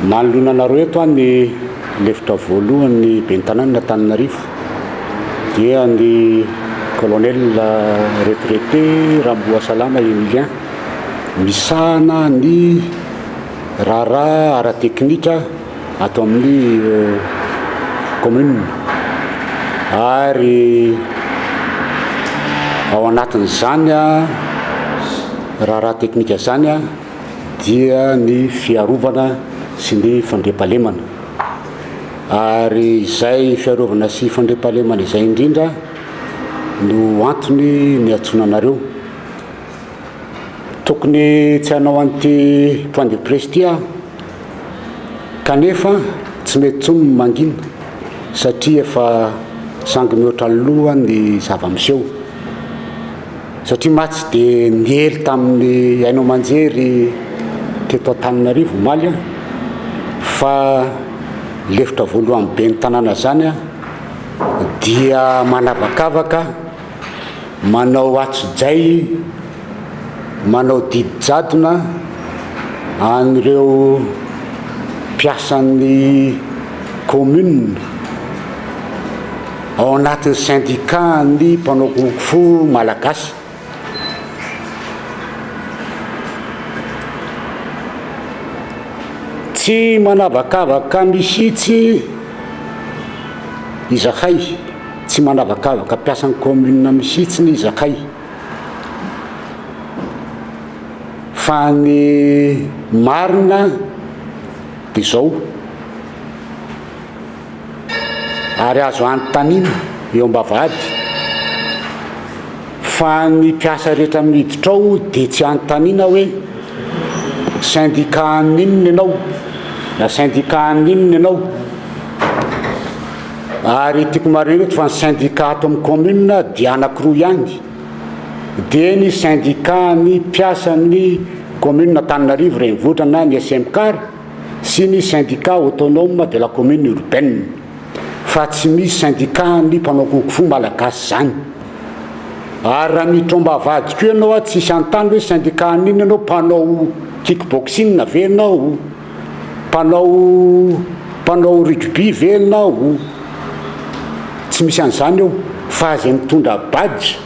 Manolonanareo eto a ny lefitra voalohany Bentanana Tananarivo dia ny colonel retraité Ramboasalama Emilien misahana ny raharaha ara-teknika ato amin'ny commune ary ao anatin'izany raharaha teknika zany dia ny fiarovana sy ny fandriampahalemana ary izay fiarovana sy fandriampahalemana izay indrindra no antony ny antsonanareo. Tokony tsy hanao an'ity point de presse ty kanefa tsy mety tsony mangina satria efa sangy mihoatra aloha ny zava-miseho satria matsy de niely tamin'ny hainao manjery teto Antananarivo omaly fa lefitra voalohany ben'ny tanàna zany dia manavakavaka, manao atso-jay, manao didy jadona an'ireo mpiasan'ny commune ao anatin'ny syndicat ny mpanao kongo malagasy. Tsy manavakavaka misitsy izakay, tsy manavakavaka mpiasan'ny commune misitsy ny izakay fa ny marina de zao ary azo antanina eo ambavahady fa ny mpiasa rehetra miditra ao de tsy antanina hoe syndicat ninona ianao na syndicat ninona ianao ary tiako marina eto fa ny syndicat ato amin'ny commune dia anankiroa ihany de ny syndicat ny mpiasan'ny commune Antananarivo renivohitra na ny SMCAR sy ny syndicat autonome de la commune urbaine fa tsy misy syndicat ny mpanao kongo malagasy zany. Ary raha mitrombavady ko ianao tsisy antany hoe syndicat ninona ianao, mpanao kickboxing ve ianao, mpanao rugby ve ianao, tsy misy an'izany eo fa azy mitondra badge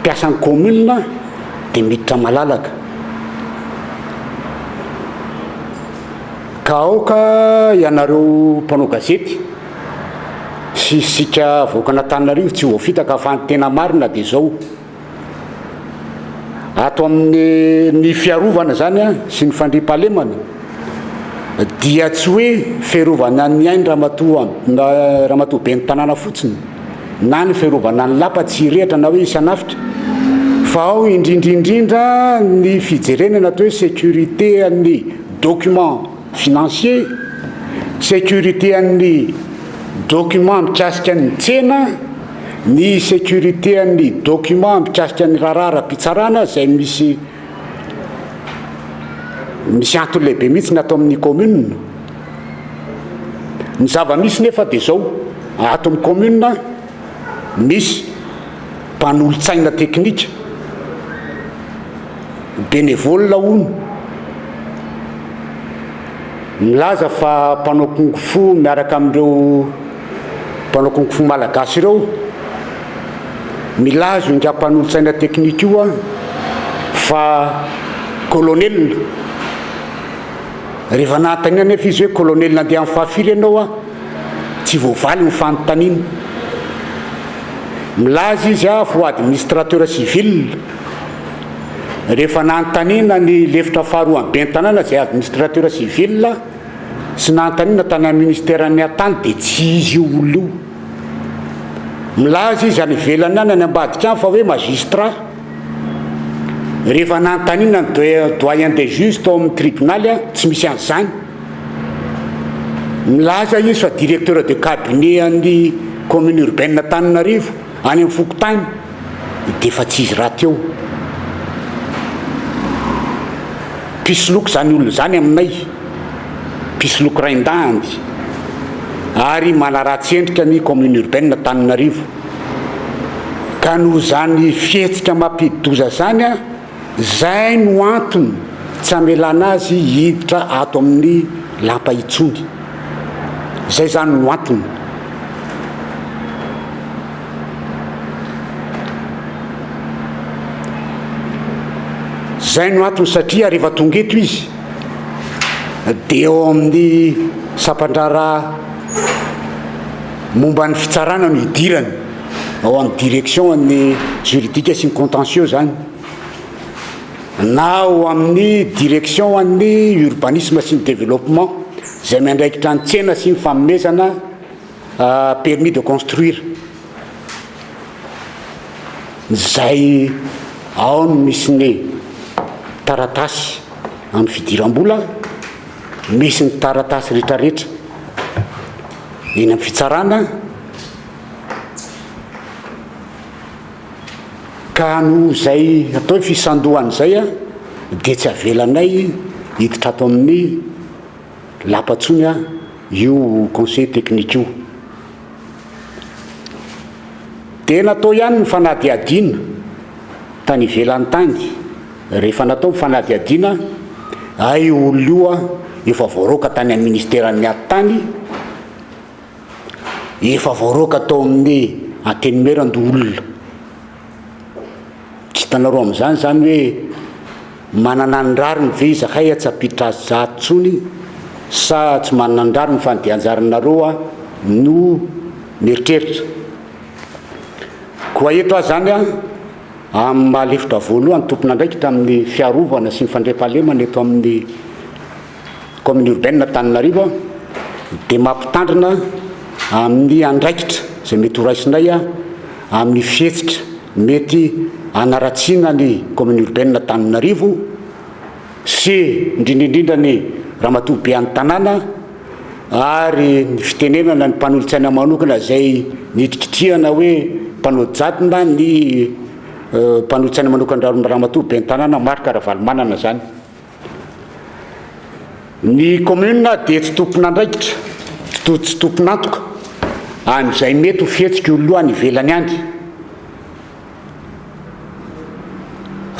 mpiasan'ny commune de miditra malalaka. Ka aoka ianareo mpanao gazety sy sika voakana Antananarivo tsy voafitaka fa ny tena marina de zao ato amin'ny fiarovana zany sy ny fandriampahalemana dia tsy hoe fiarovana ny ainy ramatoa ben'ny tanàna fotsiny na ny fiarovana ny lapa tsy rehatra na hoe isanafitra fa ao indrindrindrindra ny fijerenana atao hoe sécurité amin'ny document financier, sécurité amin'ny document mikasika ny tsena, ny sécurité amin'ny document mikasika ny raharaha-pitsarana zay misy antony lehibe mihitsy ny atao amin'ny commune. Ny zava-misy nefa de zao ato amin'ny commune misy mpanolo-tsaina teknika bénévole hono milaza fa mpanao kongo fo miaraka amin'ireo mpanao kongo fo malagasy ireo milazo indra mpanolo-tsaina teknika io fa colonel rehefa nantanina nefa izy hoe colonel nandeha amin'ny fahafiry ianao tsy voavaly ny fanontaniana. Milaza izy fo administrateur civil rehefa nantanina ny lefitra faharoa ben'ny tanàna zay administrateur civil sy nantanina tany amin'ny ministère ny atany de tsy izy io olo io. Milaza izy any ivelany any ambadika any fa hoe magistrat rehefa nantanina ny doyen des juges tao amin'ny tribunal tsy misy an'izany. Milaza izy fa directeur de cabinet an'ny commune urbaine Antananarivo any amin'ny fokotany de fa tsy izy raha teo. Pisiloko zany olo zany aminay, pisiloko rain-dandy ary manaratsy endrika ny commune urbaine Antananarivo ka noho zany fihetsika mampidoza zany zay no antony tsy amelana azy hiditra ato amin'ny lapa itsony. Zay zany no antony. Zay no antony satria rehefa tonga eto izy dia eo amin'ny sapandrara momba ny fitsarana no idirany ao amin'ny direction ny juridique sy ny contentieux zany, na ao amin'ny direction ny urbanisme sy ny développement zay miandraikitra ny tsena sy ny fanomezana permis de construire. Zay ao no misy ny taratasy amin'ny fidiram-bola, misy ny taratasy rehetrarehetra eny amin'ny fitsarana, ka no zay atao fisandohany zay dia tsy avelanay hiditra ato amin'ny lapatsony io conseil technique io. Dia natao ihany ny fanadiadiana tany ivelany tany. Rehefa natao fanadiadiana ay olona io efa voaroka tany amin'ny ministèran'ny ady tany, efa voaroka tao amin'ny antenimieran-doolona. Tsy hitanareo amin'izany zany hoe manana ny rariny ve izy hay tsy apiditra azy zato tsony sa tsy manana ny rariny fa ny dianjarinareo no mieritreritra. Koa eto azy zany amin'ny mahalefitra voalohany tompon'andraikitra amin'ny fiarovana sy ny fandriam-pahalemana eto amin'ny commune urbaine Antananarivo dia mampitandrina amin'ny andraikitra zay mety ho raisinay amin'ny fihetsika mety hanaratsiana ny commune urbaine Antananarivo sy indrindraindrindra ny ramatoa be any tanàna ary ny fitenenana ny mpanolotsaina manokana zay nitrikitrihana hoe mpanao jadona ny mpanolotsaina manokana ramatoa be ny tanàna Marc Ravalomanana zany. Ny commune dia tsy tompon'andraikitra, tsy tompon'antoka amin'izay mety ho fihetsika ololohany ivelany andry.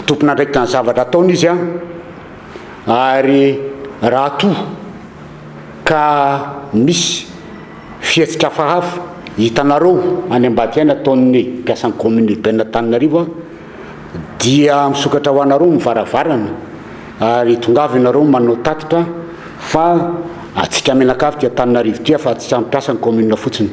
Tompon'andraikitra ny zavatra ataony izy ary raha toa ka misy fihetsika hafahafa hitanareo any Ambadiana ataon'ny mpiasan'ny commune urbaine Antananarivo dia misokatra ho anareo mivaravarana ary tongavy ianareo manao tatitra fa atsika menakavy ty Antananarivo ty fa tsy ampiasa ny commune fotsiny.